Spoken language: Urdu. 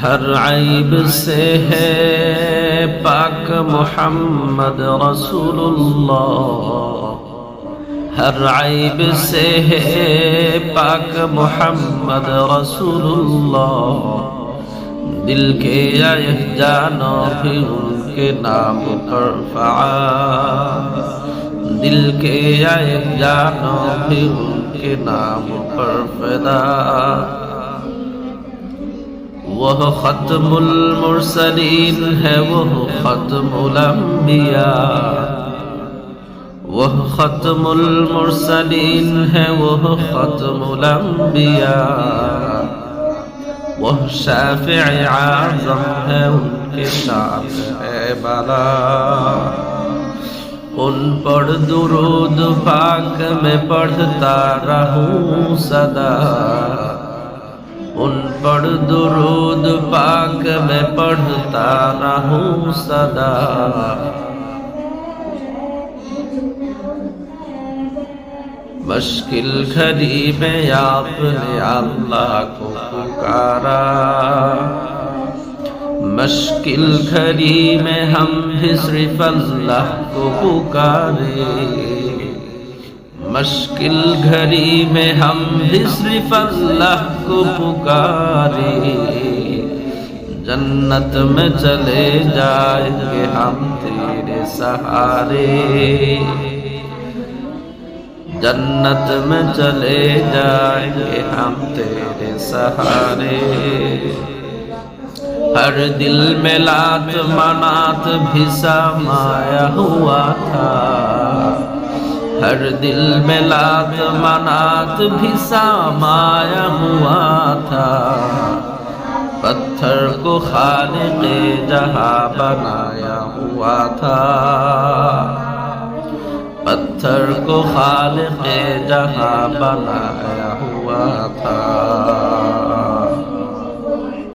ہر عیب سے ہے پاک محمد رسول اللہ، ہر عیب سے ہے پاک محمد رسول اللہ، دل کے جانوں بھی ان کے نام پر فعال، دل کے جانوں بھی ان کے نام پر فدا۔ وہ ختم المرسلین ہے، وہ ختم الانبیاء، وہ ختم المرسلین ہے، وہ ختم الانبیاء، وہ شافع اعظم ہے، ان کے شان ہے بالا۔ ان پر درود پاک میں پڑھتا رہوں سدا، ان پر درود پاک میں پڑھتا رہوں سدا۔ مشکل گھڑی میں آپ نے اللہ کو پکارا، مشکل گھڑی میں ہم بھی صرف اللہ کو پکارے، مشکل گھڑی میں ہم بھی صرف اللہ کو پکارے۔ جنت میں چلے جائیں گے ہم تیرے سہارے، جنت میں چلے جائیں گے ہم تیرے سہارے۔ ہر دل میں لات منات بھی سمایا ہوا تھا، ہر دل میں لات منات بھی سمایا ہوا تھا، پتھر کو خالق جہاں بنایا ہوا تھا، پتھر کو خالق جہاں بنایا ہوا تھا۔